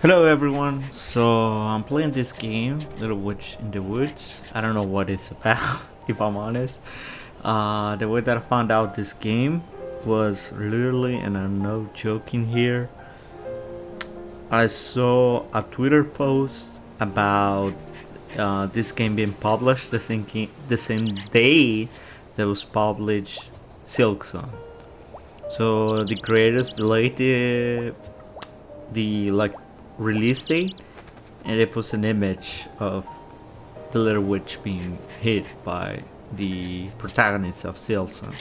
Hello everyone, so I'm playing this game, Little Witch in the Woods. I don't know what it's about, if I'm honest. The way that I found out this game was literally, and I'm no joking here, I saw a Twitter post about this game being published the same day that was published Silk Song. So the creators delayed the like release date, and they post an image of the little witch being hit by the protagonist of Silson.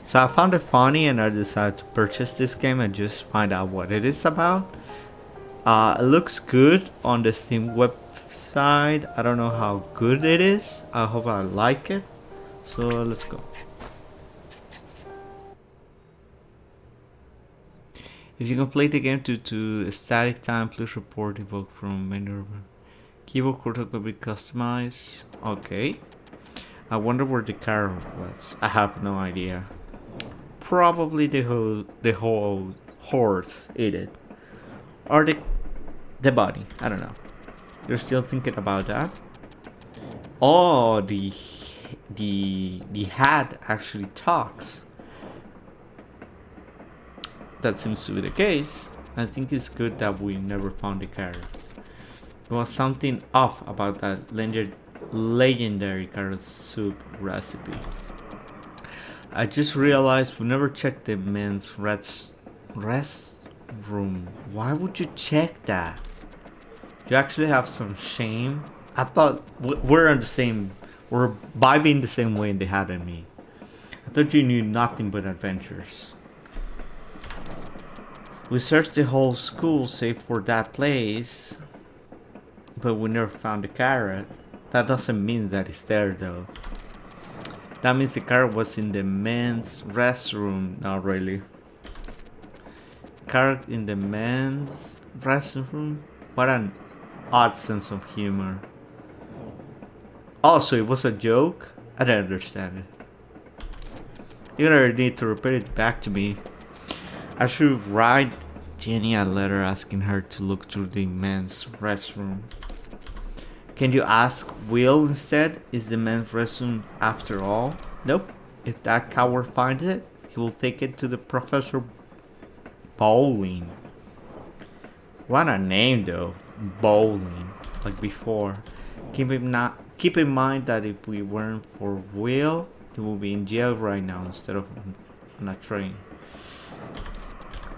So I found it funny and I decided to purchase this game and just find out what it is about. It looks good on the Steam website. I don't know how good it is. I hope I like it. So let's go. If you complete the game due to a static time, please report evoke from menu. Keyboard control could be customized. Okay. I wonder where the car was. I have no idea. Probably the whole horse ate it, or the body. I don't know. You're still thinking about that? Oh, the hat actually talks. That seems to be the case. I think it's good that we never found the carrot. There was something off about that legendary carrot soup recipe. I just realized we never checked the men's rest room. Why would you check that? You actually have some shame? I thought we're on the same. We're vibing the same way they had in me. I thought you knew nothing but adventures. We searched the whole school save for that place, but we never found the carrot. That doesn't mean that it's there though. That means the carrot was in the men's restroom. Not really. Carrot in the men's restroom? What an odd sense of humor. Also, it was a joke? I don't understand it. You're gonna need to repeat it back to me. I should write Jenny a letter asking her to look through the men's restroom. Can you ask Will instead? Is the men's restroom after all? Nope. If that coward finds it, he will take it to the Professor Bowling. What a name though. Bowling. Like before. Keep in mind that if we weren't for Will, he would be in jail right now instead of on a train.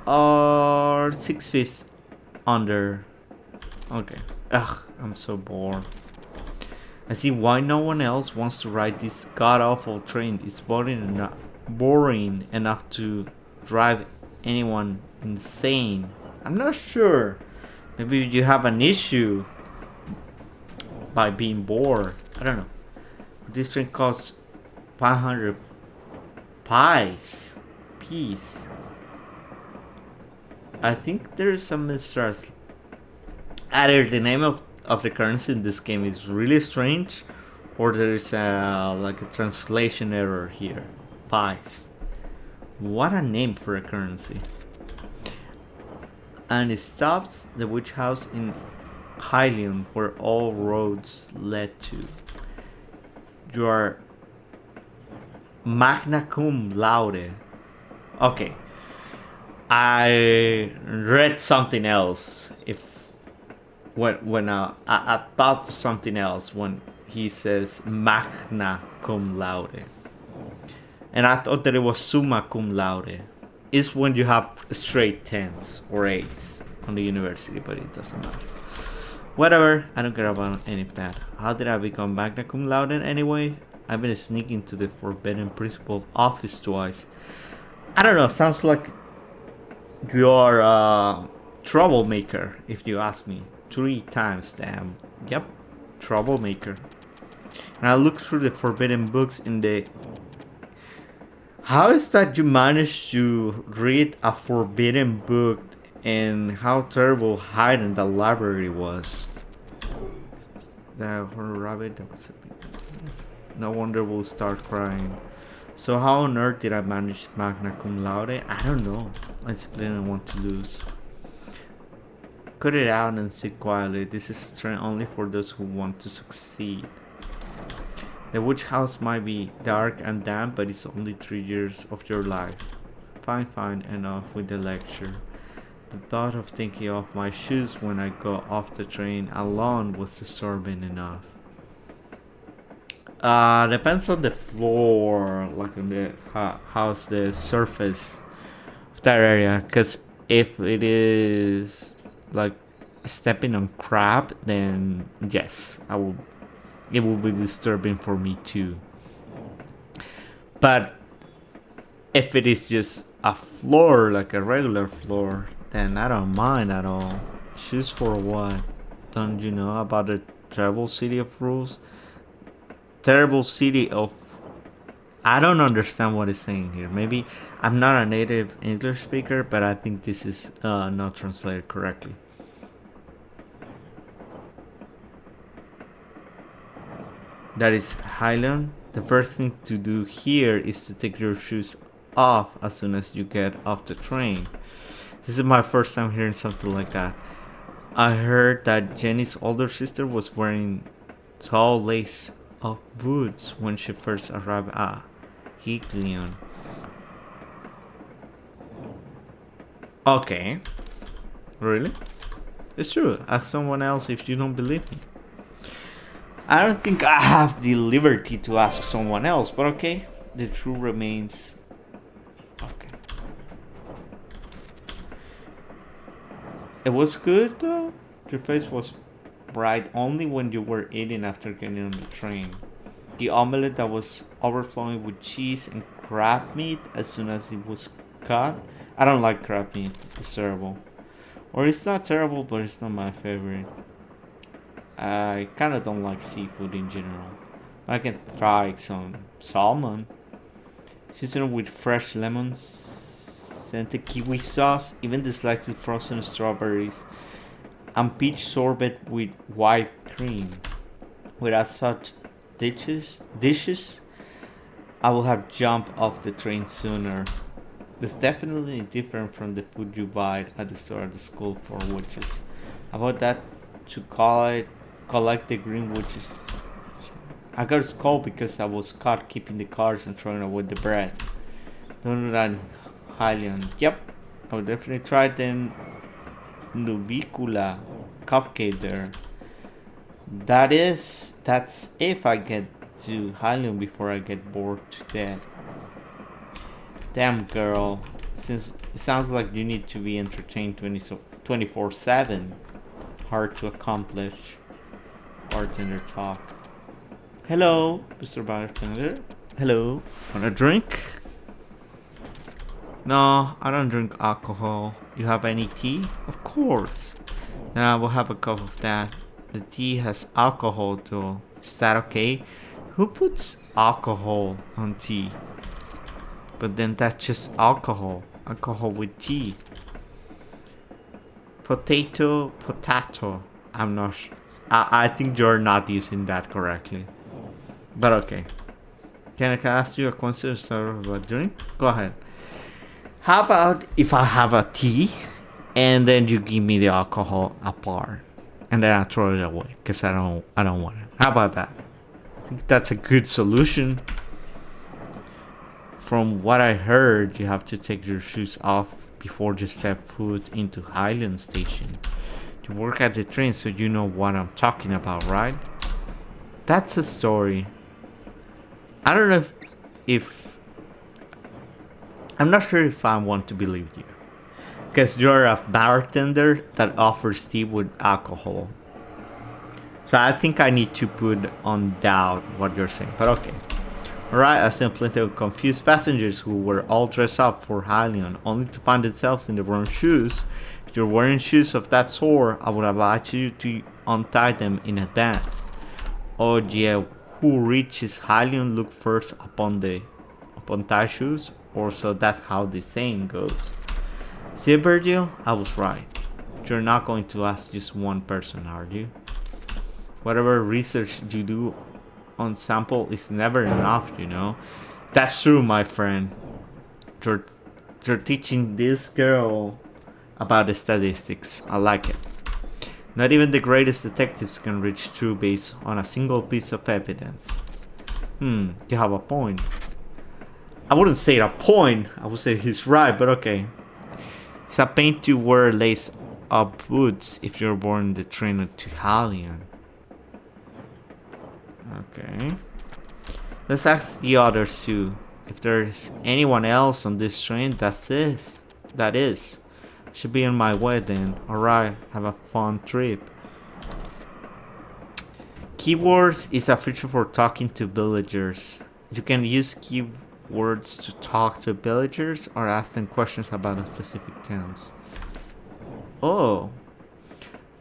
Or 6 feet under. Okay. Ugh, I'm so bored. I see why no one else wants to ride this god awful train. It's boring enough to drive anyone insane. I'm not sure. Maybe you have an issue by being bored. I don't know. This train costs 500 pies. Peace. I think there's some mistrust. Either the name of the currency in this game is really strange, or there is like a translation error here. Pies. What a name for a currency. And it stops the witch house in Hylium, where all roads led to. You are magna cum laude. Okay. I read something else. If when I thought something else when he says magna cum laude, and I thought that it was summa cum laude. It's when you have straight tens or A's on the university, but it doesn't matter. Whatever, I don't care about any of that. How did I become magna cum laude anyway? I've been sneaking to the forbidden principal office twice. I don't know. Sounds like you're a troublemaker, if you ask me. 3 times, damn. Yep, troublemaker. And I looked through the forbidden books in the. How is that you managed to read a forbidden book and how terrible hiding the library was? The horror rabbit, that was a bit. No wonder we'll start crying. So how on earth did I manage magna cum laude? I don't know. I simply didn't want to lose. Cut it out and sit quietly. This is a train only for those who want to succeed. The witch house might be dark and damp, but it's only 3 years of your life. Fine, enough with the lecture. The thought of taking off my shoes when I go off the train alone was disturbing enough. Depends on the floor, like on the how's the surface of that area. Cause if it is like stepping on crap, then yes, I will. It will be disturbing for me too. But if it is just a floor, like a regular floor, then I don't mind at all. Shoes for what? Don't you know about the terrible city of rules? Terrible city of... I don't understand what it's saying here. Maybe I'm not a native English speaker, but I think this is not translated correctly. That is Highland. The first thing to do here is to take your shoes off as soon as you get off the train. This is my first time hearing something like that. I heard that Jenny's older sister was wearing tall lace-up boots when she first arrived at Higlion. Okay. Really? It's true. Ask someone else if you don't believe me. I don't think I have the liberty to ask someone else, but okay. The truth remains. Okay. It was good though. Your face was bright only when you were eating after getting on the train. The omelette that was overflowing with cheese and crab meat as soon as it was cut. I don't like crab meat. It's terrible. Or it's not terrible, but it's not my favorite. I kind of don't like seafood in general. I can try some salmon. Seasoned with fresh lemons, scented kiwi sauce, even the slightly frozen strawberries, and peach sorbet with white cream. Without such dishes, I would have jumped off the train sooner. It's definitely different from the food you buy at the store at the school for witches. About that, to collect the green witches. I got scolded because I was caught keeping the cards and throwing away the bread. Don't do that, Hylian. Yep, I would definitely try the Nubicula cupcake there. That's if I get to Hylian before I get bored to death. Damn girl, since it sounds like you need to be entertained 24/7. Hard to accomplish. Bartender talk. Hello, Mr. Bartender. Hello. Want a drink? No, I don't drink alcohol. You have any tea? Of course. Then I will have a cup of that. The tea has alcohol though. Is that okay? Who puts alcohol on tea? But then that's just alcohol. Alcohol with tea. Potato. I'm not sure. I think you're not using that correctly. But okay. Can I ask you a question about drink? Go ahead. How about if I have a tea and then you give me the alcohol apart and then I throw it away because I don't want it. How about that? I think that's a good solution. From what I heard, you have to take your shoes off before you step foot into Highland Station. You work at the train, so you know what I'm talking about, right? That's a story. I don't know if I'm not sure if I want to believe you. Because you're a bartender that offers tea with alcohol. So I think I need to put on doubt what you're saying. But okay. Alright, I sent plenty of confused passengers who were all dressed up for Hylian, only to find themselves in the wrong shoes. If you're wearing shoes of that sort, I would advise you to untie them in advance. Oh yeah, who reaches Hylian look first upon tie shoes, or so that's how the saying goes. See, Virgil, I was right. You're not going to ask just one person, are you? Whatever research you do on sample is never enough, you know. That's true, my friend. You're teaching this girl about the statistics. I like it. Not even the greatest detectives can reach true based on a single piece of evidence. You have a point. I wouldn't say a point. I would say he's right, but okay. It's a pain to wear lace up boots if you're born in the train to Halion. Okay. Let's ask the others too. If there's anyone else on this train, that is. Should be on my way then. Alright, have a fun trip. Keywords is a feature for talking to villagers. You can use keywords to talk to villagers or ask them questions about specific towns. Oh.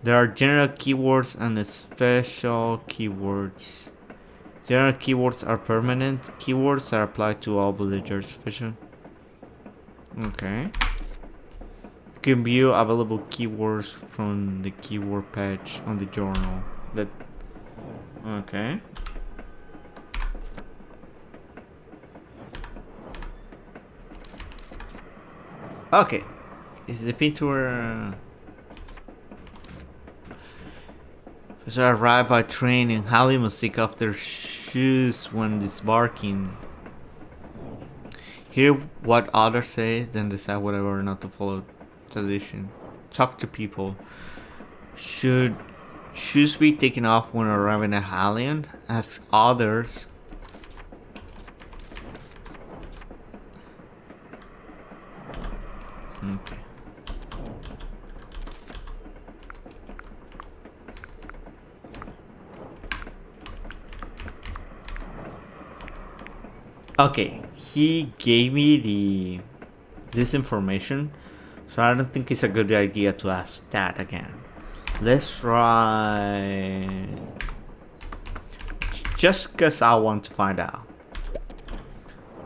There are general keywords and special keywords. General keywords are permanent. Keywords are applied to all villagers. Special. Okay. You can view available keywords from the keyword page on the journal. Okay. Okay. Is the picture... So arrive by train and Halley must take off their shoes when disembarking. Hear what others say, then decide whether or not to follow tradition. Talk to people. Should shoes be taken off when arriving at Halion? Ask others. Okay. Okay, he gave me this information, so I don't think it's a good idea to ask that again. Let's try... Just because I want to find out.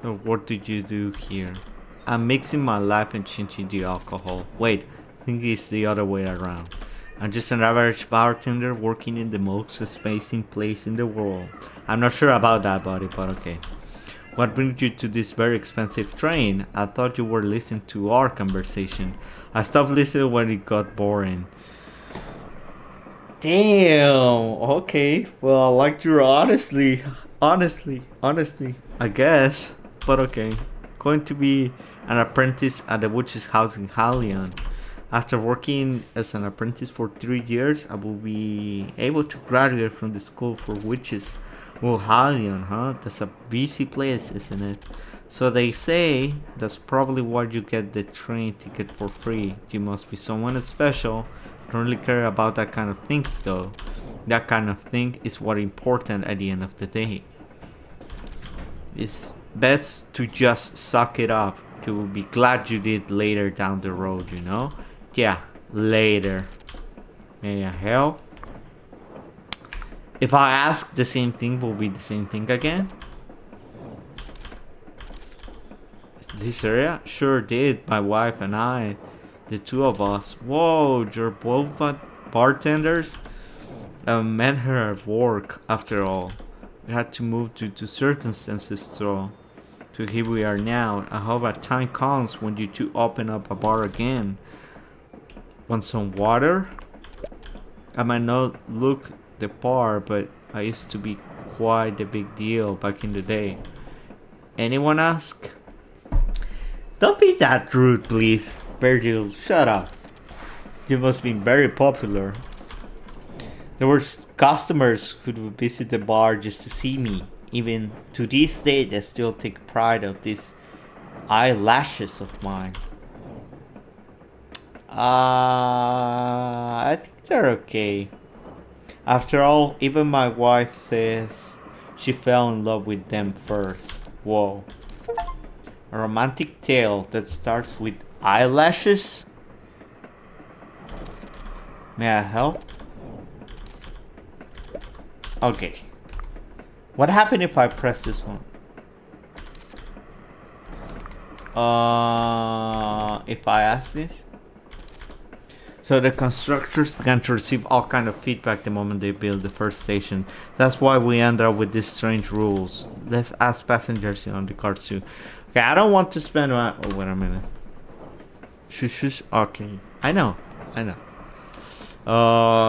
So what did you do here? I'm mixing my life and changing the alcohol. Wait, I think it's the other way around. I'm just an average bartender working in the most amazing place in the world. I'm not sure about that, buddy, but okay. What brings you to this very expensive train? I thought you were listening to our conversation. I stopped listening when it got boring. Damn. Okay. Well, I liked your honestly, I guess. But okay. Going to be an apprentice at the witch's house in Halion. After working as an apprentice for 3 years, I will be able to graduate from the school for witches. Well, Halion, huh? That's a busy place, isn't it? So they say that's probably why you get the train ticket for free. You must be someone special. Don't really care about that kind of thing, though. That kind of thing is what important at the end of the day. It's best to just suck it up. You will be glad you did later down the road, you know? Yeah, later. May I help? If I ask the same thing, will be the same thing again? This area? Sure did. My wife and I. The two of us. Whoa, you're both bartenders? I met her at work, after all. We had to move due to circumstances, so here we are now. I hope a time comes when you two open up a bar again. Want some water? I might not look the part, but I used to be quite a big deal back in the day. Anyone ask? Don't be that rude, please. Virgil, shut up. You must be very popular. There were customers who would visit the bar just to see me. Even to this day, I still take pride of these eyelashes of mine. I think they're okay. After all, even my wife says she fell in love with them first. Whoa. A romantic tale that starts with eyelashes? May I help? Okay. What happened if I press this one? If I ask this? So the constructors began to receive all kind of feedback the moment they built the first station. That's why we end up with these strange rules. Let's ask passengers on the cars too. Okay, I don't want to spend... Oh, wait a minute. Shush. Okay. I know. Uh,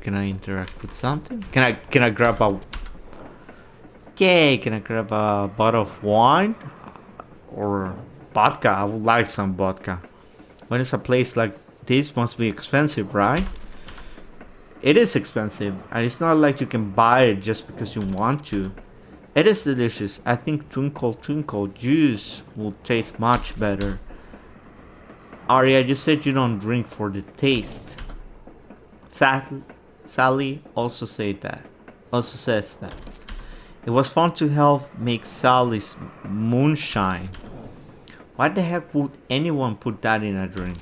Can I interact with something? Can I grab a? Yay! Can I grab a bottle of wine or vodka? I would like some vodka. When it's a place like this, must be expensive, right? It is expensive, and it's not like you can buy it just because you want to. It is delicious. I think Twinkle Twinkle juice will taste much better. Arya, you said you don't drink for the taste. Sally also said that. Also says that. It was fun to help make Sally's moonshine. Why the heck would anyone put that in a drink?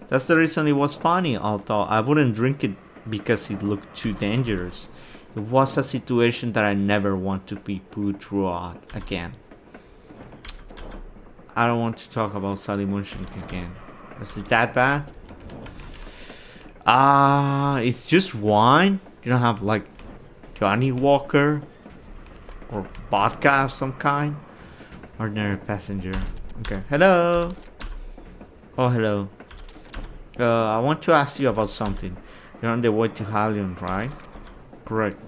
That's the reason it was funny, although I wouldn't drink it because it looked too dangerous. It was a situation that I never want to be put through again. I don't want to talk about Sally Moonshine again. Is it that bad? It's just wine. You don't have like Johnny Walker or vodka of some kind. Ordinary passenger. Okay. Hello. Oh, hello. I want to ask you about something. You're on the way to Halion, right? Correct.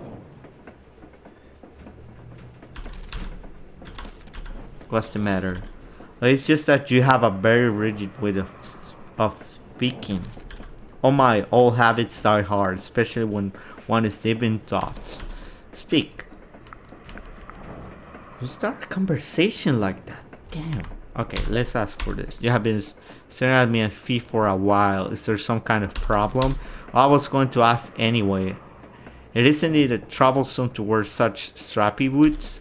What's the matter? Well, it's just that you have a very rigid way of speaking. Oh my, all habits die hard, especially when one is deep in thoughts. Speak. You start a conversation like that. Damn. Okay, let's ask for this. You have been staring at me and feet for a while. Is there some kind of problem? I was going to ask anyway. Isn't it troublesome to wear such strappy boots?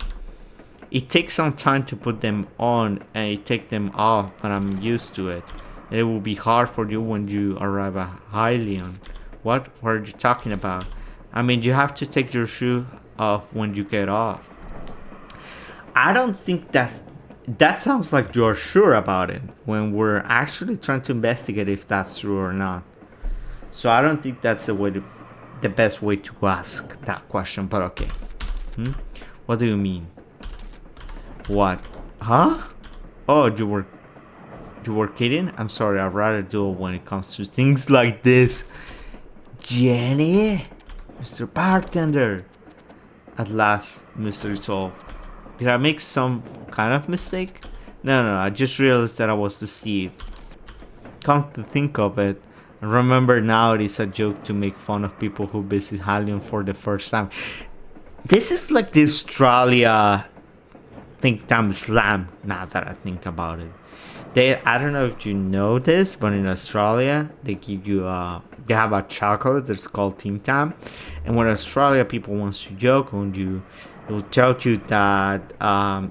It takes some time to put them on and it take them off, but I'm used to it. It will be hard for you when you arrive at Hylian. What are you talking about? I mean, you have to take your shoe off when you get off. I don't think that sounds like you're sure about it when we're actually trying to investigate if that's true or not. So I don't think that's the best way to ask that question, but okay. What do you mean? What? Huh? Oh, you were kidding? I'm sorry, I'd rather do it when it comes to things like this. Jenny? Mr. Bartender. At last, Mr. Solve. Did I make some kind of mistake? No, I just realized that I was deceived. Come to think of it, I remember now it is a joke to make fun of people who visit Halion for the first time. This is like the Australia Think Time Slam, now that I think about it. I don't know if you know this, but in Australia, they give you they have a chocolate that's called Tim Tam. And when Australia people wants to joke on you, they will tell you that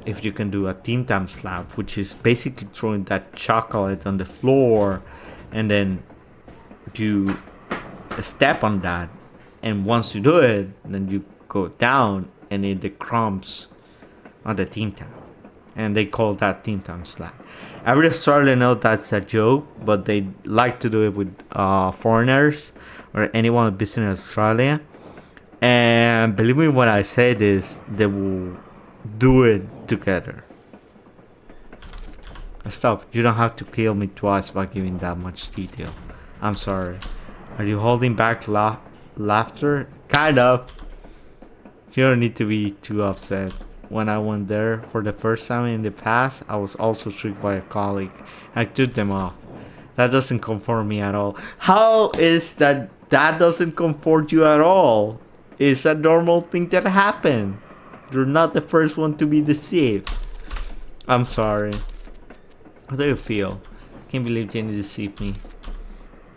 if you can do a Tim Tam slap, which is basically throwing that chocolate on the floor and then you step on that. And once you do it, then you go down and eat the crumbs on the Tim Tam. And they call that Tim Tam slap. Every Australian knows that's a joke, but they like to do it with foreigners or anyone visiting Australia. And believe me when I say this, they will do it together. Stop. You don't have to kill me twice by giving that much detail. I'm sorry. Are you holding back laughter? Kind of. You don't need to be too upset. When I went there for the first time in the past, I was also tricked by a colleague. I took them off. That doesn't comfort me at all. How is that doesn't comfort you at all? It's a normal thing that happened. You're not the first one to be deceived. I'm sorry. How do you feel? Can't believe Jenny deceived me.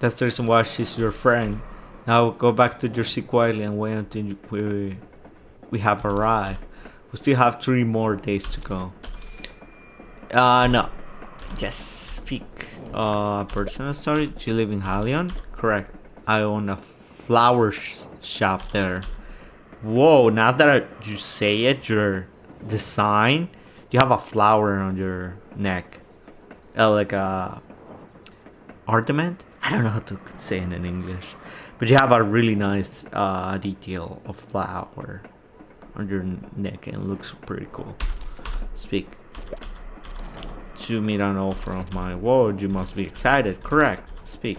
That's the reason why she's your friend. Now go back to your seat quietly and wait until we have arrived. We still have 3 more days to go. No. Just speak. Personal story. Do you live in Halion? Correct. I own a flower shop there. Whoa, now that you say it, your design, you have a flower on your neck. Like a ornament? I don't know how to say it in English. But you have a really nice detail of flower on your neck and it looks pretty cool. Speak. To meet an offer of my word, you must be excited. Correct. Speak.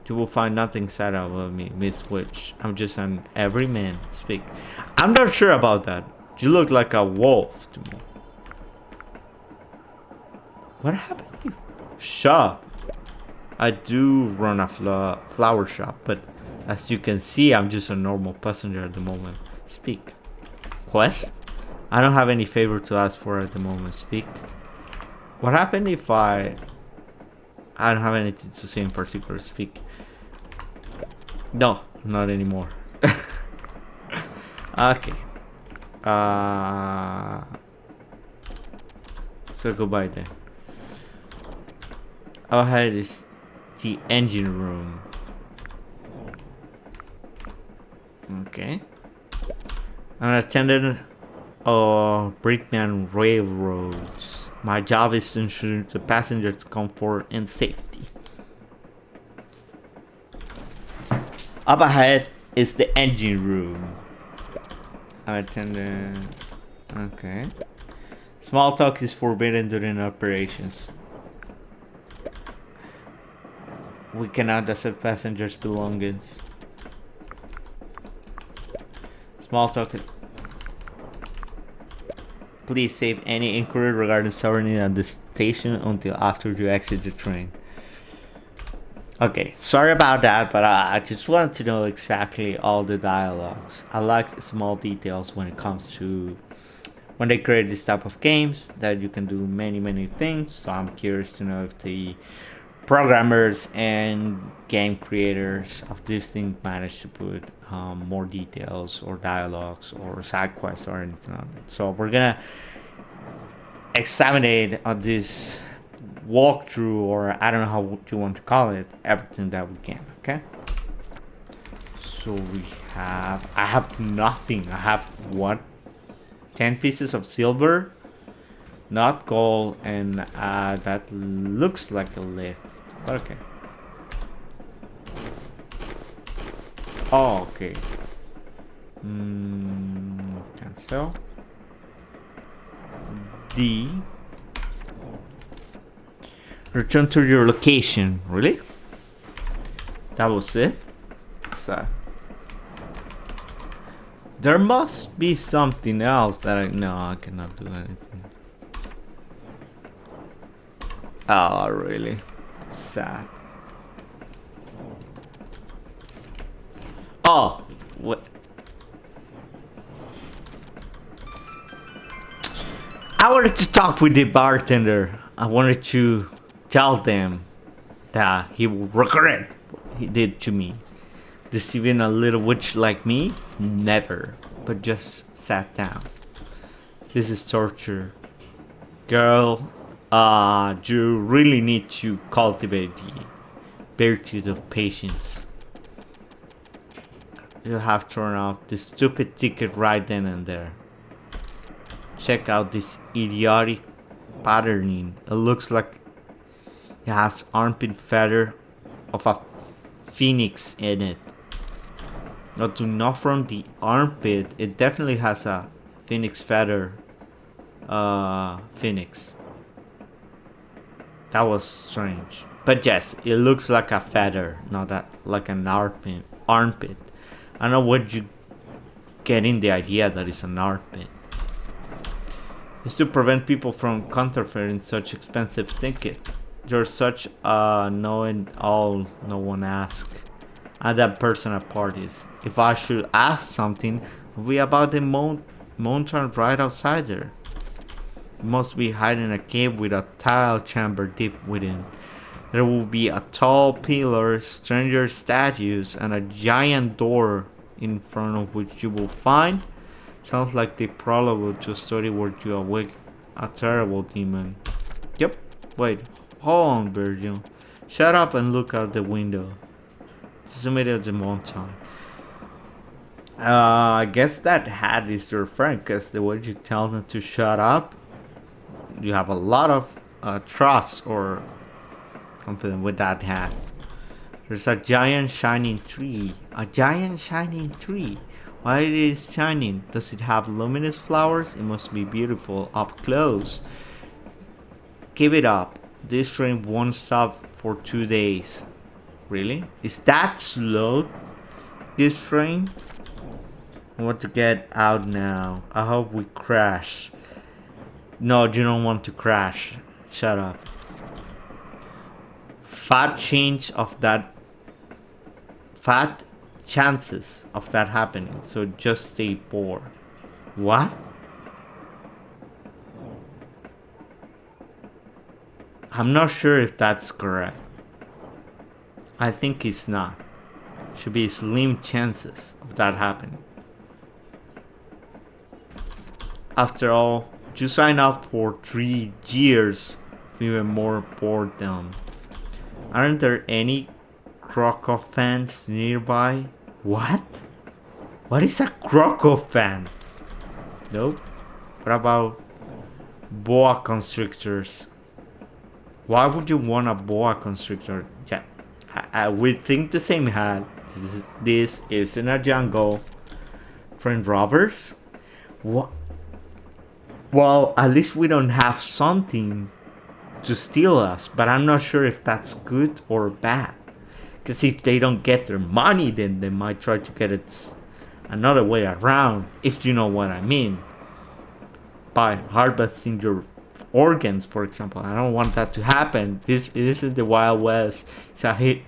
You will find nothing sad about me, Miss Witch. I'm just an everyman. Speak. I'm not sure about that. You look like a wolf to me. What happened? Shop. I do run a flower shop, but as you can see, I'm just a normal passenger at the moment. Speak. Quest? I don't have any favor to ask for at the moment. Speak. What happened if I don't have anything to say in particular. Speak. No, not anymore. Okay. So goodbye then. Ahead is the engine room. Okay. I'm an attendant of Brickman Railroads. My job is to ensure the passengers' comfort and safety. Up ahead is the engine room. I'm an attendant. Okay. Small talk is forbidden during operations. We cannot accept passengers' belongings. Small talk is... Please save any inquiry regarding sovereignty at the station until after you exit the train. Okay, sorry about that, but I just wanted to know exactly all the dialogues. I like small details when it comes to when they create this type of games that you can do many things. So I'm curious to know if the programmers and game creators of this thing managed to put more details or dialogues or side quests or anything on it. So we're gonna examine on this walkthrough, or I don't know how you want to call it, everything that we can. Okay, so I have nothing. I have what, 10 pieces of silver, not gold, and that looks like a lift. Okay. Oh, okay. Cancel. D. Return to your location. Really? That was it? So there must be something else that no, I cannot do anything. Oh, really? Sad. Oh, what? I wanted to talk with the bartender. I wanted to tell them that he will regret what he did to me. Deceiving a little witch like me? Never. But just sat down. This is torture. Girl, you really need to cultivate the virtue of patience. You have turned off the stupid ticket right then and there. Check out this idiotic patterning. It looks like it has armpit feather of a phoenix in it. Not from the armpit, it definitely has a phoenix feather. Phoenix. That was strange. But yes, it looks like a feather, not like an armpit. I don't know where you getting the idea that it's an armpit. It's to prevent people from counterfeiting such expensive ticket. You're such a know-it-all, no one asks. I'm that person at parties. If I should ask something, it would be about the mountain right outside there. You must be hiding in a cave with a tile chamber deep within. There will be a tall pillar, stranger statues, and a giant door in front of which you will find. Sounds like the prologue to a story where you awake a terrible demon. Yep. Wait. Hold on, Virgil. Shut up and look out the window. This is the middle of the mountain. I guess that hat is your friend, because the way you tell them to shut up, you have a lot of trust or something with that hat. There's a giant shining tree. A giant shining tree. Why it is shining? Does it have luminous flowers? It must be beautiful up close. Give it up. This train won't stop for 2 days. Really? Is that slow? This train? I want to get out now. I hope we crash. No, you don't want to crash. Shut up. Fat chances of that happening. So just stay poor. What? I'm not sure if that's correct. I think it's not. Should be slim chances of that happening. After all, you sign up for 3 years of even more boredom. Aren't there any Croco fans nearby? What? What is a Croco fan? Nope. What about boa constrictors? Why would you want a boa constrictor? Yeah, I would think the same hat. This isn't a jungle. Train robbers? What? Well, at least we don't have something to steal us, but I'm not sure if that's good or bad. Because if they don't get their money, then they might try to get it another way around, if you know what I mean. By harvesting your organs, for example. I don't want that to happen. This isn't the Wild West. It's a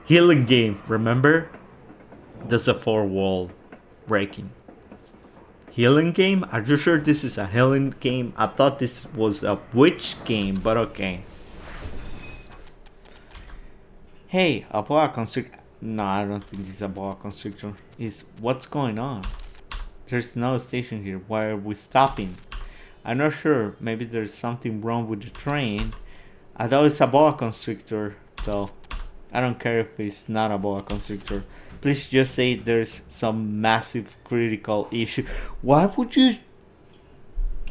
healing game, remember? That's a 4-wall breaking. Healing game? Are you sure this is a healing game? I thought this was a witch game, but okay. Hey, a boa constrictor. No, I don't think it's a boa constrictor. It's what's going on? There's no station here. Why are we stopping? I'm not sure. Maybe there's something wrong with the train. I thought it's a boa constrictor, though. I don't care if it's not a boa constrictor. Please just say there's some massive critical issue. Why would you...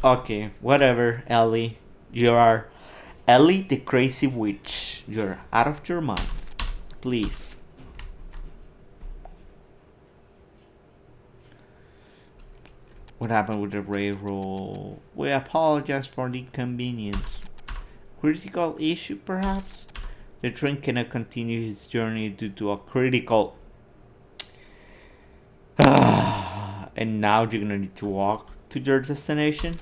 Okay, whatever, Ellie. You are Ellie the crazy witch. You're out of your mind. Please. What happened with the railroad? We apologize for the inconvenience. Critical issue, perhaps? The train cannot continue its journey due to a critical... And now you're gonna need to walk to your destination?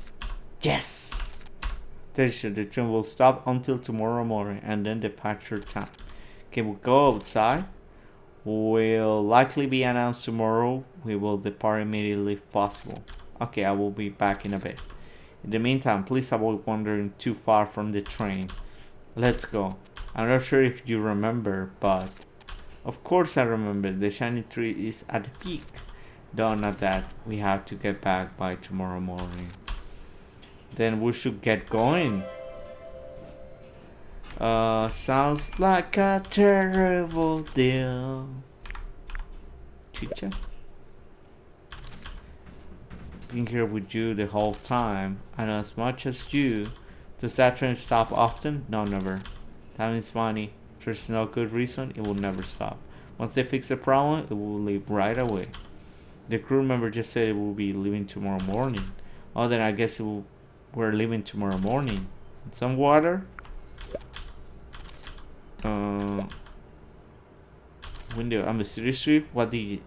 Yes! The train will stop until tomorrow morning and then departure time. Can we go outside? Will likely be announced tomorrow. We will depart immediately if possible. Okay, I will be back in a bit. In the meantime, please avoid wandering too far from the train. Let's go. I'm not sure if you remember, but... Of course I remember. The shiny tree is at the peak. Though not that. We have to get back by tomorrow morning. Then we should get going. Sounds like a terrible deal. Chicha? Been here with you the whole time. I know as much as you. Does that train stop often? No, never. Time is money. If there's no good reason, it will never stop. Once they fix the problem, it will leave right away. The crew member just said it will be leaving tomorrow morning. Oh, then I guess we're leaving tomorrow morning. Some water? Window on the city street. What did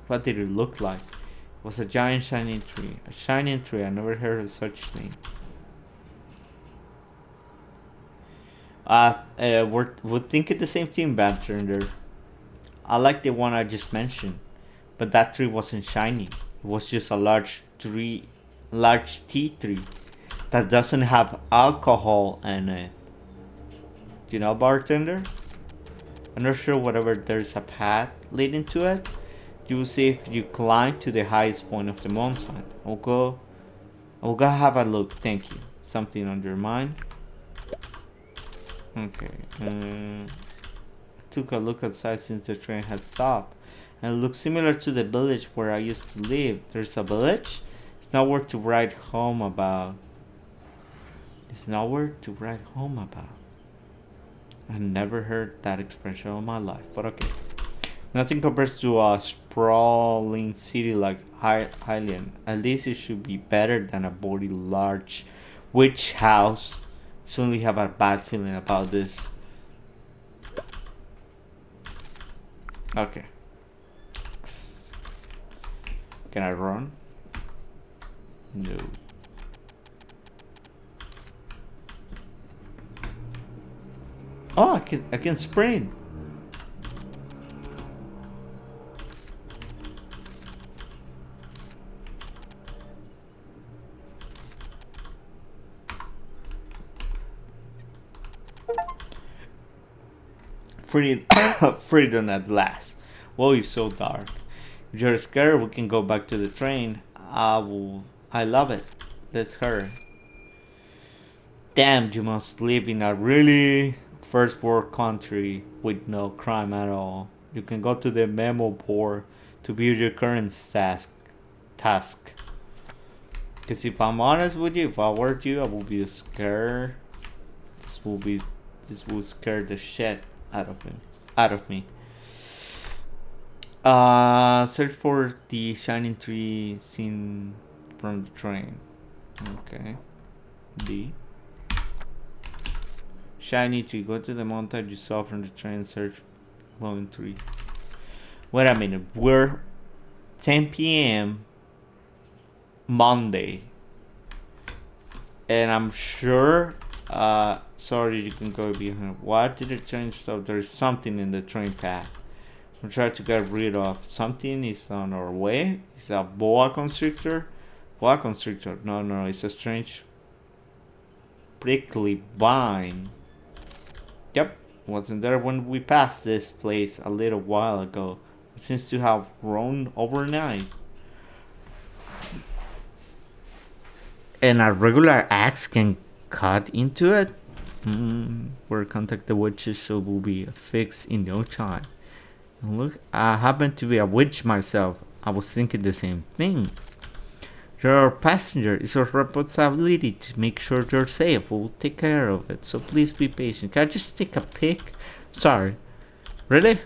it look like? It was a giant shining tree. A shining tree. I never heard of such thing. We're thinking the same thing, Badtender. I like the one I just mentioned, but that tree wasn't shiny. It was just a large tea tree that doesn't have alcohol in it. Do you know, bartender? I'm not sure. Whatever, there's a path leading to it. You will see if you climb to the highest point of the mountain. I'll go have a look. Thank you. Something on your mind? Okay. I took a look outside since the train had stopped. And it looks similar to the village where I used to live. There's a village? It's nowhere to write home about. It's nowhere to write home about. I never heard that expression in my life, but okay. Nothing compares to a sprawling city like Hylian. At least it should be better than a body large witch house. Suddenly have a bad feeling about this. Okay. Can I run? No. Oh, I can sprint. Freedom at last. Whoa, it's so dark. If you're scared, we can go back to the train. I love it. Let's hurry. Damn, you must live in a really first world country with no crime at all. You can go to the memo board to view your current task. Cause if I'm honest with you, if I were you, I would be scared. This will be this will scare the shit out of me. Search for the shining tree seen from the train. Okay. D. Shiny tree. Go to the mountain you saw from the train. Search glowing tree. Wait a minute. We're 10 p.m. Monday, and I'm sure. Sorry, you can go behind. Why did the train stop? There's something in the train path. We'll try to get rid of. Something is on our way. It's a boa constrictor. Boa constrictor. No. It's a strange prickly vine. Yep, wasn't there when we passed this place a little while ago. It seems to have grown overnight. And a regular axe can cut into it? We'll contact the witches so we'll be fixed in no time. And look, I happen to be a witch myself. I was thinking the same thing. You're a passenger. It's our responsibility to make sure you're safe. We'll take care of it. So please be patient. Can I just take a pic? Sorry. Really?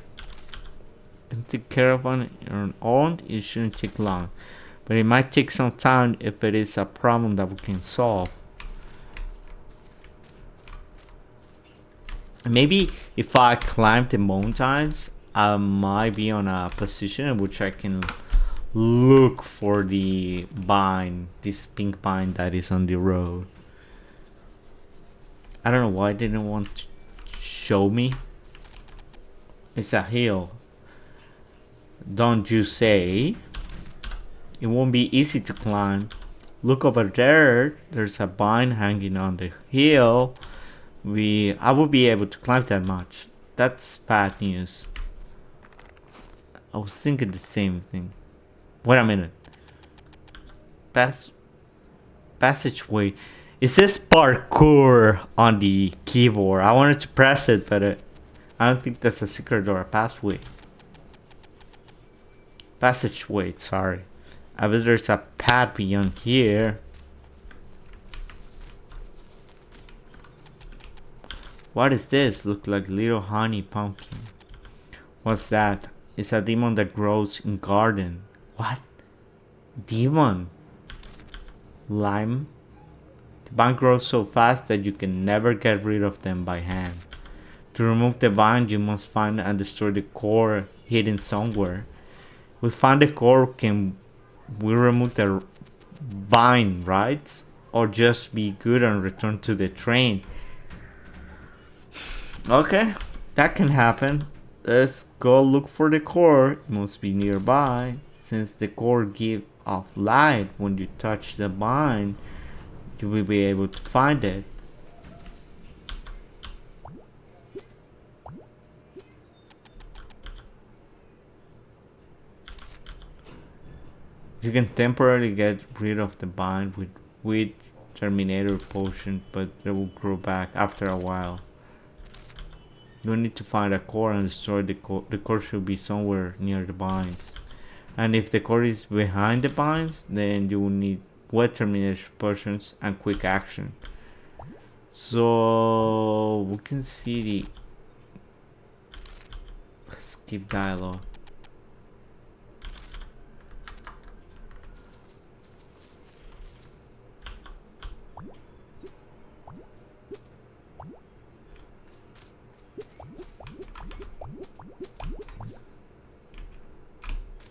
And take care of on your own? It shouldn't take long. But it might take some time if it is a problem that we can solve. Maybe if I climb the mountains, I might be on a position in which I can look for the vine, this pink vine that is on the road. I don't know why they didn't want to show me. It's a hill. Don't you say? It won't be easy to climb. Look over there. There's a vine hanging on the hill. I will be able to climb that much. That's bad news. I was thinking the same thing. Wait a minute. Passageway. It says parkour on the keyboard. I wanted to press it, but I don't think that's a secret or a passway. Passageway, sorry. I bet there's a path beyond here. What is this? Look like little honey pumpkin. What's that? It's a demon that grows in garden. What? Demon? Lime? The vine grows so fast that you can never get rid of them by hand. To remove the vine, you must find and destroy the core hidden somewhere. We find the core, can we remove the vine, right? Or just be good and return to the train? Okay, that can happen. Let's go look for the core. It must be nearby. Since the core gives off light when you touch the vine, you will be able to find it. You can temporarily get rid of the vine with Terminator potion, but they will grow back after a while. You need to find a core and destroy the core. The core should be somewhere near the vines. And if the core is behind the vines, then you will need wet termination potions and quick action. So we can see Skip dialogue.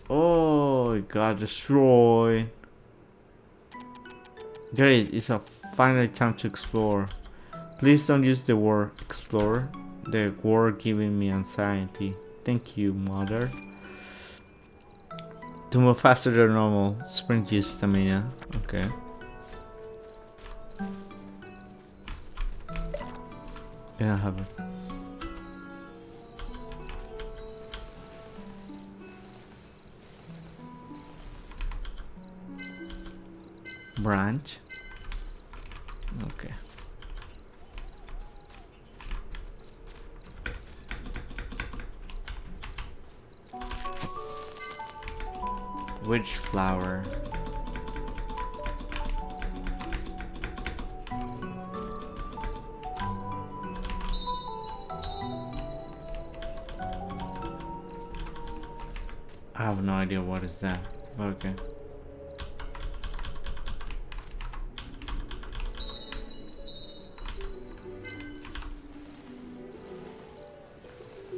Oh, it got destroyed. Great, it's a finally time to explore. Please don't use the word explore. The word giving me anxiety. Thank you, mother. To move faster than normal. Sprint use stamina. Okay. Yeah, I have it. Branch. Okay. Which flower? I have no idea what is that. Okay.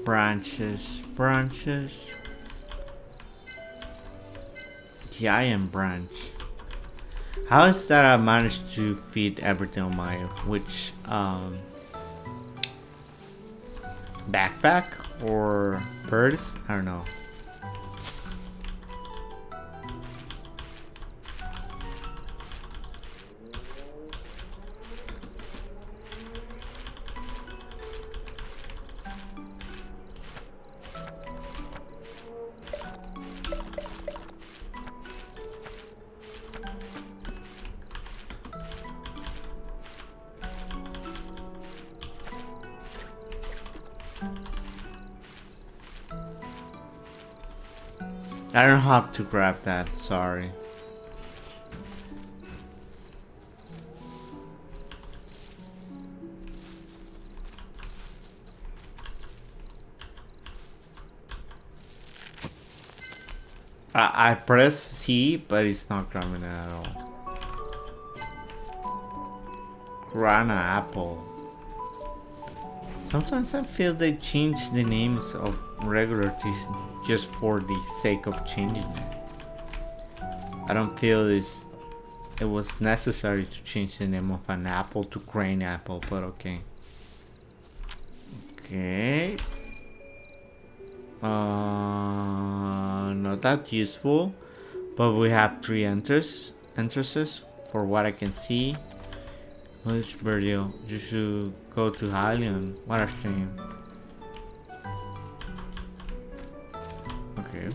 Branches, branches. Giant branch. How is that I managed to feed everything on my backpack or purse? I don't know. I don't have to grab that, sorry. I press C, but it's not grabbing it at all. Grana apple. Sometimes I feel they change the names of regular teas just for the sake of changing it. I don't feel it was necessary to change the name of an apple to crane apple, but okay. Okay. Not that useful, but we have 3 entrances for what I can see. Which video? You should go to Hylian. What a shame. Okay.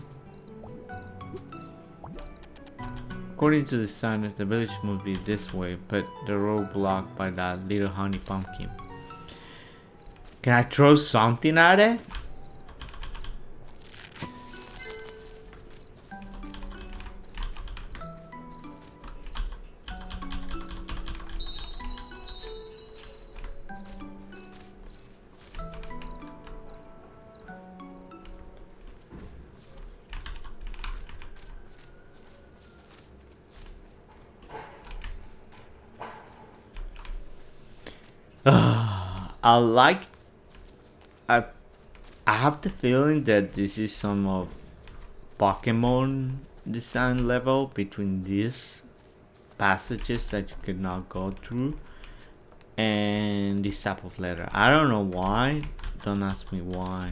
According to the sign, the village must be this way, but the road blocked by that little honey pumpkin. Can I throw something at it? I have the feeling that this is some of Pokemon design level between these passages that you cannot go through and this type of letter. I don't know why. Don't ask me why.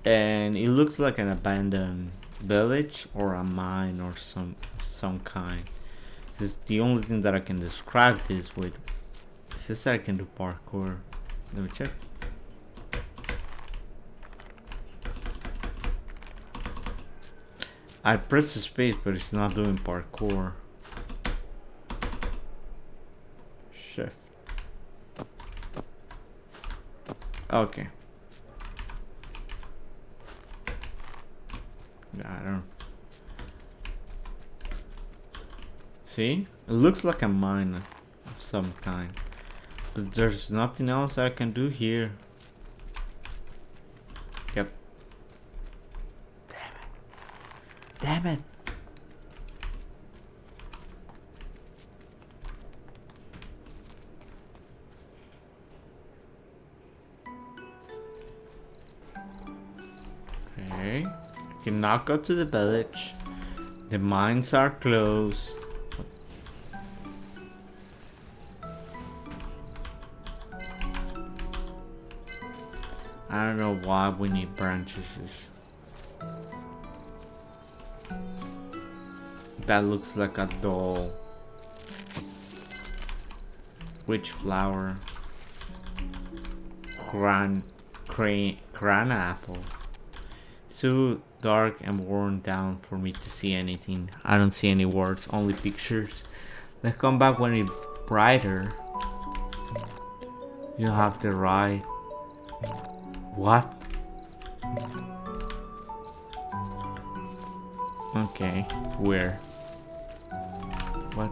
And it looks like an abandoned village or a mine or some kind. It's the only thing that I can describe this with. It says that I can do parkour. Let me check. I press the space, but it's not doing parkour. Shift. Okay. I don't. See? It looks like a mine of some kind. But there's nothing else I can do here. Damn it. Okay. I cannot go to the village. The mines are closed. I don't know why we need branches. That looks like a doll. Which flower? Gran apple. So dark and worn down for me to see anything. I don't see any words, only pictures. Let's come back when it's brighter. You have the right. What? Okay, where? What?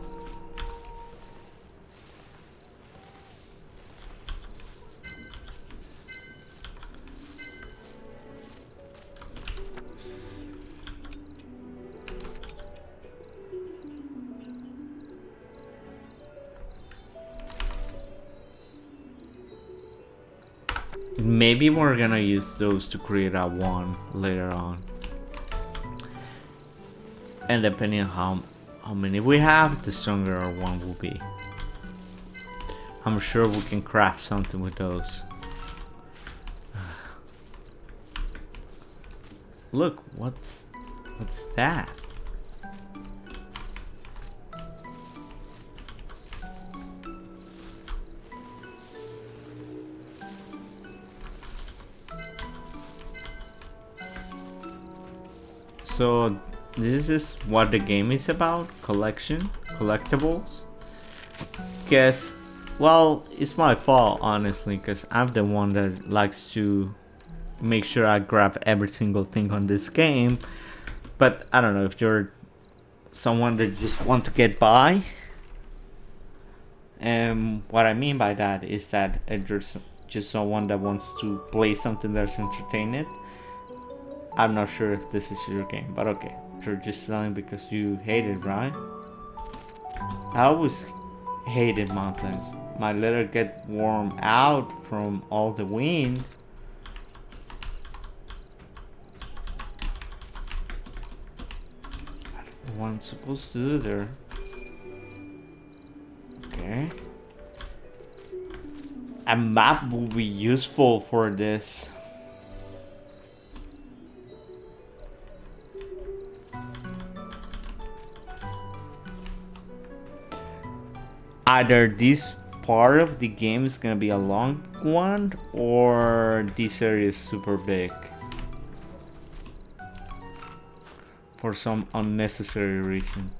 Maybe we're gonna use those to create a wand later on. And depending on how many we have, the stronger our wand will be. I'm sure we can craft something with those. Look, what's that? So this is what the game is about, collectibles. Guess, well, it's my fault honestly, because I'm the one that likes to make sure I grab every single thing on this game. But I don't know, if you're someone that just want to get by, and what I mean by that is that if you're just someone that wants to play something that's entertaining, I'm not sure if this is your game, but okay. You're just selling because you hate it, right? I always hated mountains. My leather get warm out from all the wind. What I'm supposed to do there? Okay. A map will be useful for this. Either this part of the game is gonna be a long one, or this area is super big for some unnecessary reason.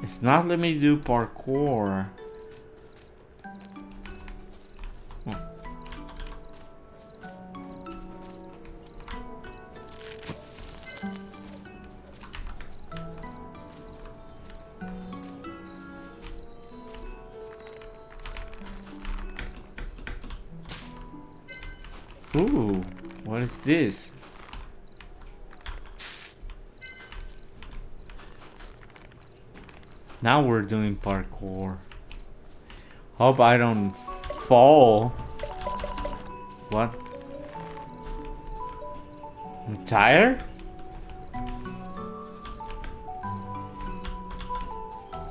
It's not letting me do parkour. Ooh, what is this? Now we're doing parkour. Hope I don't fall. What? I'm tired?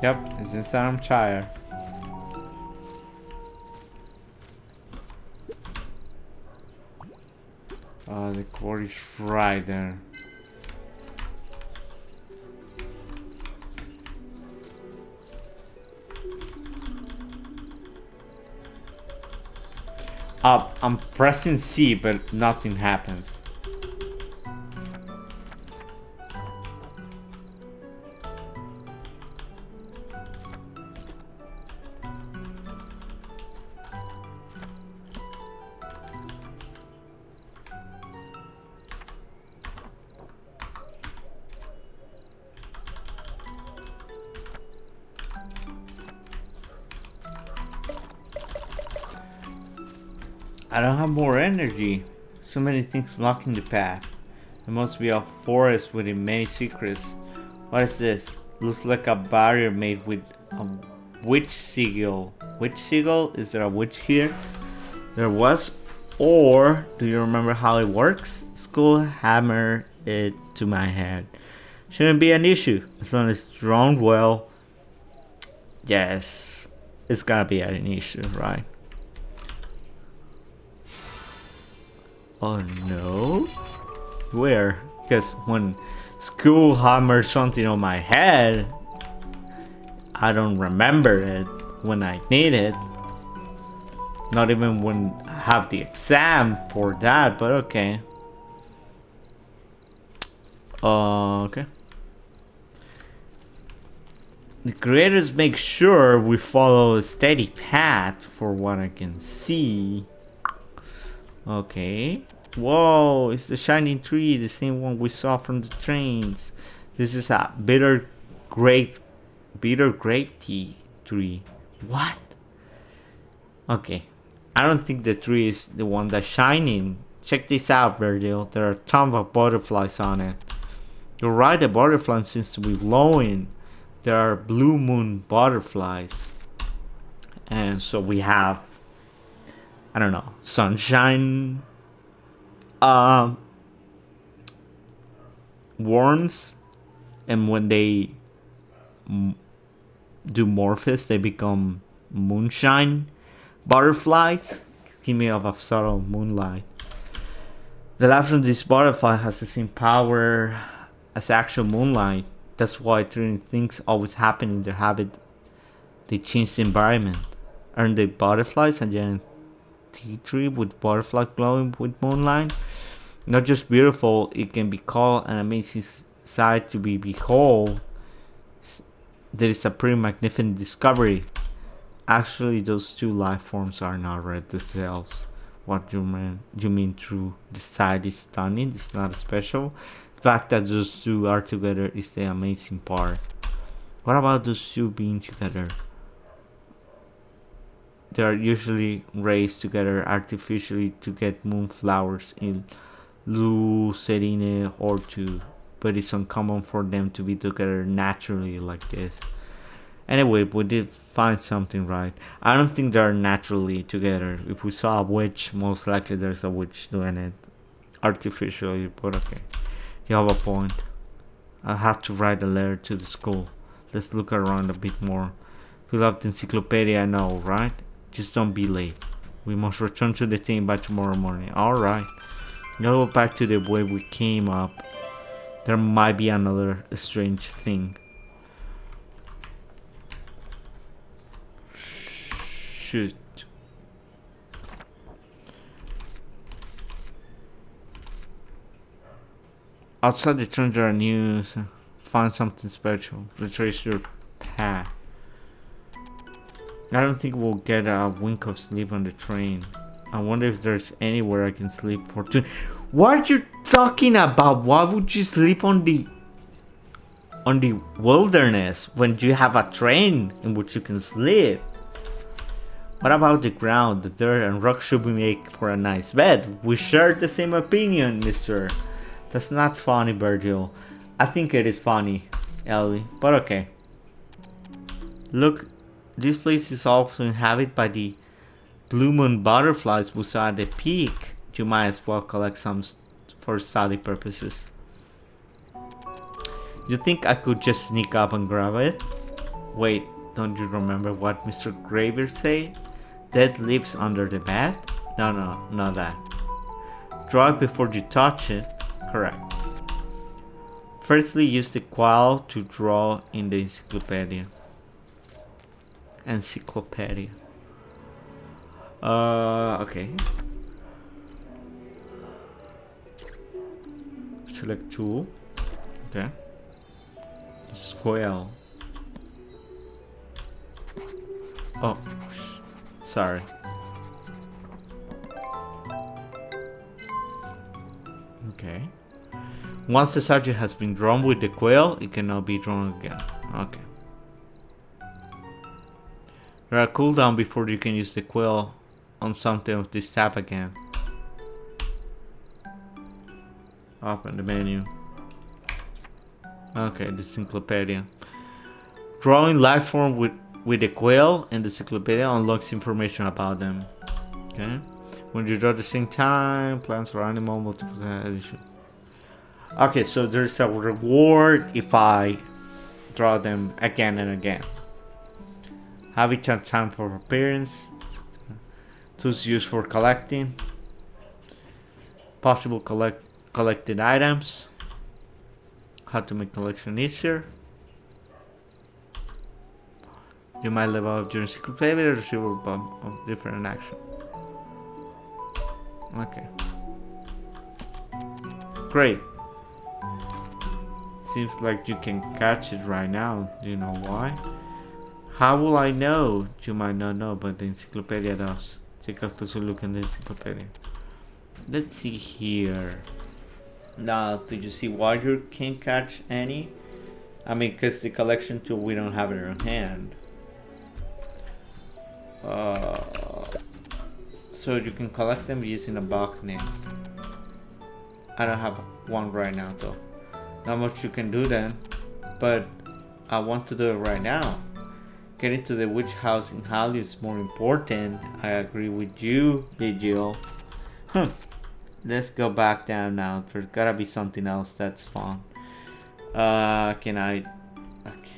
Yep, it's inside I'm tired. The cord is right there. I'm pressing C, but nothing happens. I don't have more energy. So many things blocking the path. There must be a forest with many secrets. What is this? Looks like a barrier made with a witch sigil. Witch sigil? Is there a witch here? There was. Or do you remember how it works? School hammer it to my head. Shouldn't be an issue as long as it's drawn well. Yes, it's gotta be an issue, right? Oh no? Where? Because when school hammers something on my head, I don't remember it when I need it. Not even when I have the exam for that, but okay. Okay. The creators make sure we follow a steady path for what I can see. Okay. Whoa, it's the shining tree, the same one we saw from the trains. This is a bitter grape tea tree. What? Okay. I don't think the tree is the one that's shining. Check this out, Virgil. There are a ton of butterflies on it. You're right, the butterfly seems to be glowing. There are blue moon butterflies. And so we have, I don't know, sunshine worms. And when they do morphs, they become moonshine butterflies. Give me of a subtle moonlight. The life from this butterfly has the same power as actual moonlight. That's why certain things always happen in their habit. They change the environment. Aren't the butterflies a giant tea tree with butterfly glowing with moonlight? Not just beautiful, it can be called an amazing sight to be behold. There is a pretty magnificent discovery. Actually, those two life forms are not red themselves. What you mean through the sight is stunning, it's not special. The fact that those two are together is the amazing part. What about those two being together? They are usually raised together artificially to get moonflowers in Lucerine or two, but it's uncommon for them to be together naturally like this. Anyway, we did find something right. I don't think they're naturally together. If we saw a witch, most likely there's a witch doing it artificially, but okay. You have a point. I'll have to write a letter to the school. Let's look around a bit more. Fill up the encyclopedia now, right? Just don't be late. We must return to the team by tomorrow morning. Alright. Go back to the way we came up. There might be another strange thing. Shoot. Outside the train there are news. Find something special. Retrace your path. I don't think we'll get a wink of sleep on the train. I wonder if there's anywhere I can sleep for two. What are you talking about? Why would you sleep on the wilderness when you have a train in which you can sleep? What about the ground? The dirt and rock should be made for a nice bed. We share the same opinion, mister. That's not funny, Virgil. I think it is funny, Ellie, but okay. Look, this place is also inhabited by the blue moon butterflies we saw at the peak. You might as well collect some for study purposes. You think I could just sneak up and grab it? Wait, don't you remember what Mr. Graver said? Dead lives under the bed? No, not that. Draw it before you touch it. Correct. Firstly, use the quill to draw in the encyclopedia. Okay. Select tool. Okay. Square. Oh, sorry. Okay. Once the subject has been drawn with the quill, it cannot be drawn again. Okay. There are cooldown before you can use the quill. on something of this type again. Open the menu. Okay, the encyclopedia. Drawing life form with a quill and the encyclopedia unlocks information about them. Okay. When you draw at the same time, plants or animal multiple addition. Okay, so there's a reward if I draw them again and again. Habitat time for appearance. Tools used for collecting. Possible collected items. How to make collection easier. You might level up your encyclopedia or receive a bump of different action. Okay. Great. Seems like you can catch it right now. Do you know why? How will I know? You might not know, but the encyclopedia does. Take a closer look in the encyclopedia. Let's see here. Now, did you see why you can't catch any? I mean, because the collection tool, we don't have it in hand. So you can collect them using a box name. I don't have one right now though. Not much you can do then, but I want to do it right now. Getting to the witch house in Halley is more important. I agree with you, Vigil. Let's go back down now. There's gotta be something else that's fun. Can I? Okay.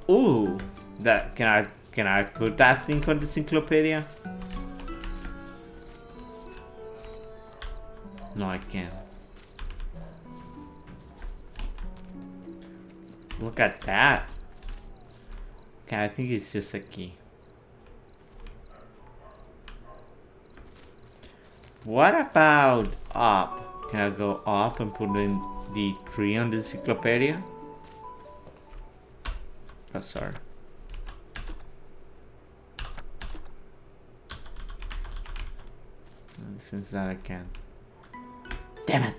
Ooh, that can I put that thing on the encyclopedia? No, I can't. Look at that. Okay, I think it's just a key. What about up? Can I go up and put in the tree on the encyclopedia? Oh, sorry. It seems that I can. Damn it!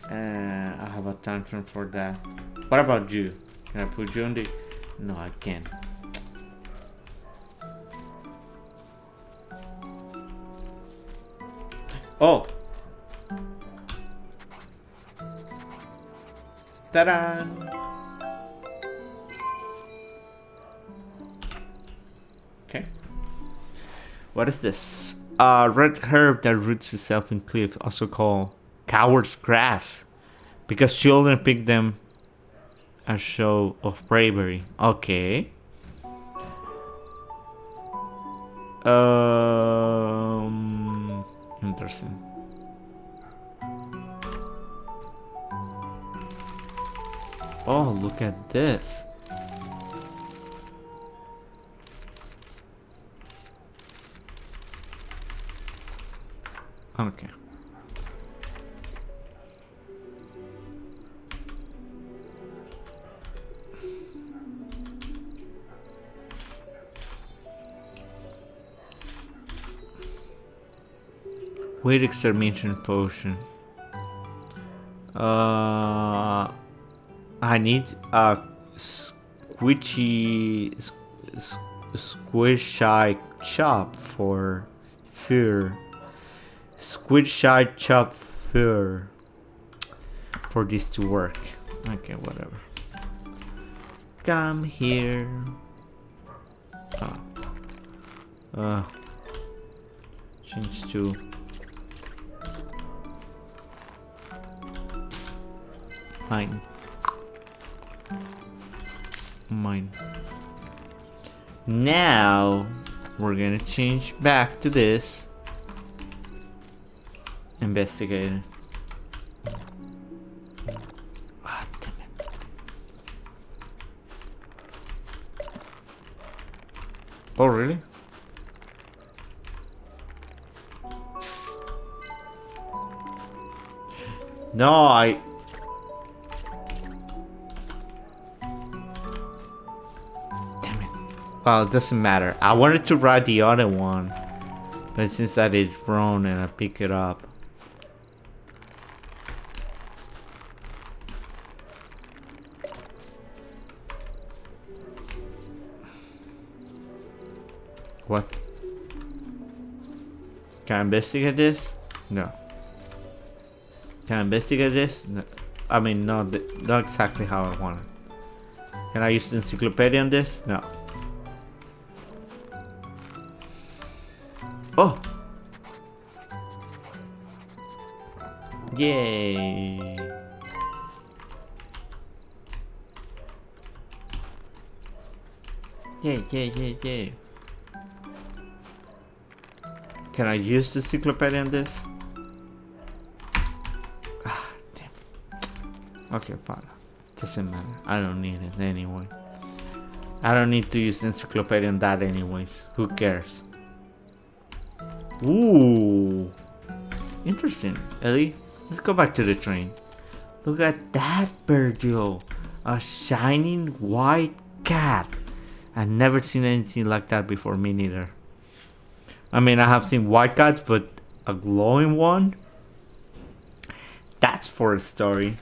I have a time frame for that. What about you? Can I put you on the... No, I can't. Oh! Ta-da! Okay. What is this? Red herb that roots itself in cliff, also called coward's grass, because children pick them as show of bravery. Okay. Interesting. Oh, look at this. Okay. Weight extermination potion. I need a squishy chop for fur. Squishy chop fur for this to work. Okay, whatever. Come here. Change to mine. Now we're gonna change back to this. Investigate it. Ah, damn it. Oh, really? No, Damn it. Well, it doesn't matter. I wanted to write the other one, But since that it's wrong and I pick it up. What? Can I investigate this? No. Can I investigate this? No. I mean, not exactly how I want it. Can I use the encyclopedia on this? No. Oh! Yay! Yay, yay, yay, yay. Can I use the encyclopedia on this? Ah, damn. Okay, fine. Doesn't matter. I don't need it anyway. I don't need to use the encyclopedia on that anyways. Who cares? Ooh. Interesting. Ellie, let's go back to the train. Look at that, Virgil. A shining white cat. I've never seen anything like that before, me neither. I mean, I have seen white cats, but a glowing one? That's for a story.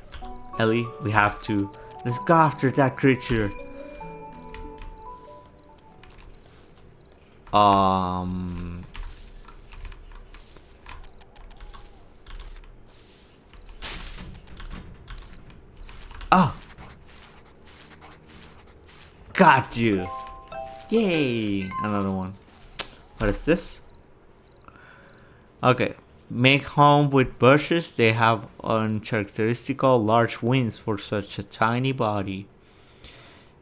Ellie, we have to. Let's go after that creature. Oh! Got you! Yay! Another one. What is this? Okay. Make home with bushes. They have uncharacteristical large wings for such a tiny body.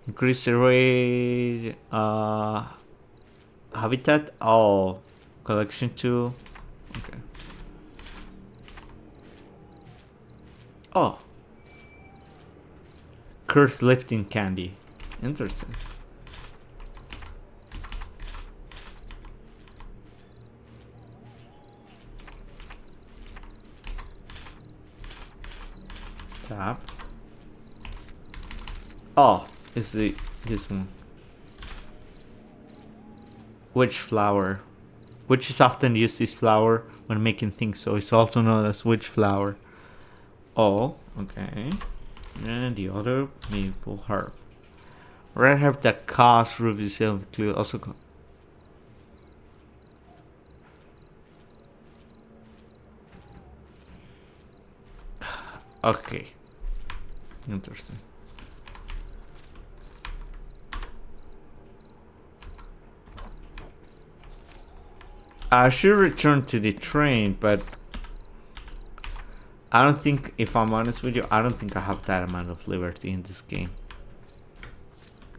Increase the rate. Habitat. Oh. Collection tool. Okay. Oh. Curse lifting candy. Interesting. Tap. Oh, is this one? Witch flower. Witches often use this flower when making things, so it's also known as witch flower. Oh, okay. And the other maple herb. Red herb that costs ruby silver include also. Okay. Interesting. I should return to the train, but I don't think, if I'm honest with you, I don't think I have that amount of liberty in this game.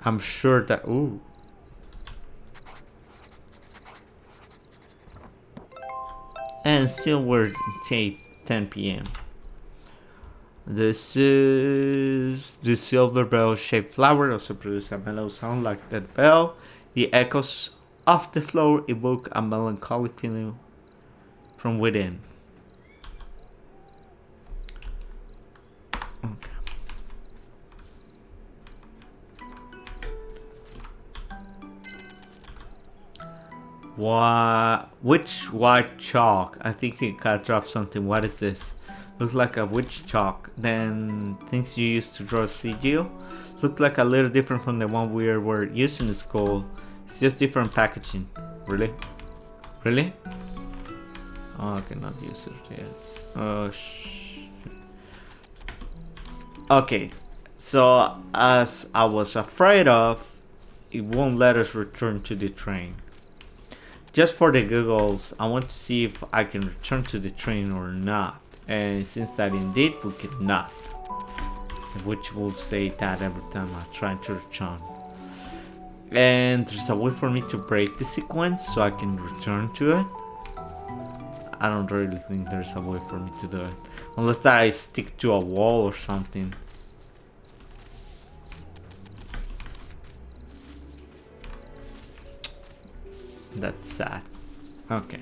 I'm sure that... Ooh. And still we're 10 p.m. This is the silver bell shaped flower, also produces a mellow sound like that bell. The echoes of the floor evoke a melancholy feeling from within. Okay. What? Which white chalk? I think it got dropped something. What is this? Looks like a witch chalk. Then things you used to draw a sigil. Look like a little different from the one we were using in school. It's just different packaging. Really? Really? Oh, I cannot use it yet. Oh, okay. So, as I was afraid of, it won't let us return to the train. Just for the giggles, I want to see if I can return to the train or not. And since that indeed we cannot. Which will say that every time I try to return. And there's a way for me to break the sequence so I can return to it. I don't really think there's a way for me to do it. Unless that I stick to a wall or something. That's sad. Okay.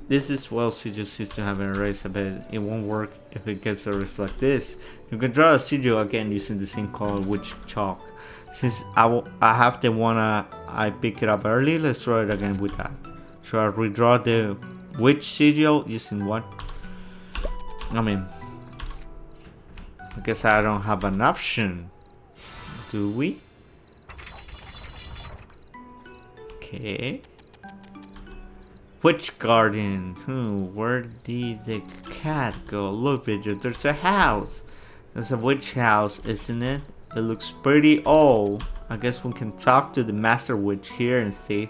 This is well, so you just used to have an erase a bit. It won't work if it gets erased like this. You can draw a sigil again using the same color, which chalk. Since I have the one I pick it up early. Let's try it again with that. Should I redraw the witch sigil using what? I mean, I guess I don't have an option. Do we? Okay. Witch garden. Where did the cat go? Look, Bridget, there's a house. There's a witch house, isn't it? It looks pretty old. I guess we can talk to the master witch here and stay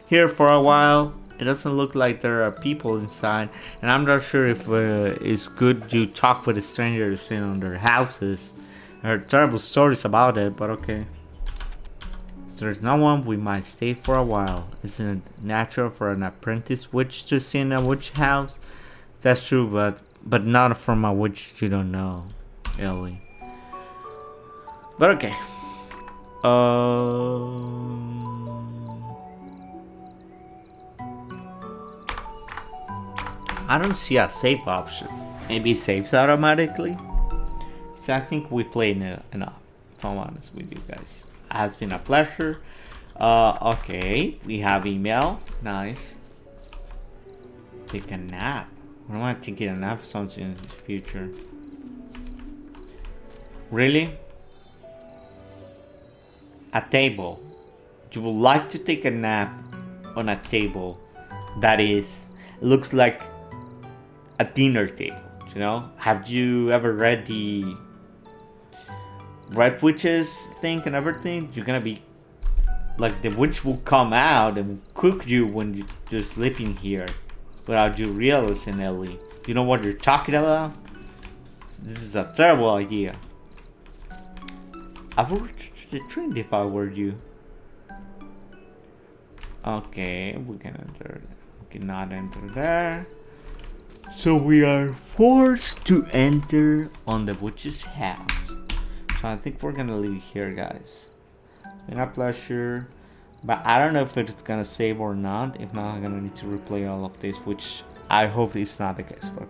here for a while. It doesn't look like there are people inside, and I'm not sure if it's good to talk with the strangers in their houses. There are terrible stories about it, but okay. So there's no one, we might stay for a while. Isn't it natural for an apprentice witch to stay in a witch house? That's true, but not from a witch you don't know, Ellie. But okay. I don't see a save option. Maybe it saves automatically. So I think we played enough. If I'm honest with you guys, it has been a pleasure. Okay, we have email. Nice. Take a nap. I want to take a nap or something in the future. Really? A table. You would like to take a nap on a table that looks like a dinner table, you know? Have you ever read the Red Witches thing and everything? You're gonna be like, the witch will come out and cook you when you're sleeping here without you realizing, Ellie. You know what you're talking about? This is a terrible idea. I would the train if I were you. Okay, we can enter. We cannot enter there. So we are forced to enter on the witch's house. So I think we're gonna leave here, guys. Been a pleasure, but I don't know if it's gonna save or not. If not, I'm gonna need to replay all of this, which I hope is not the case. But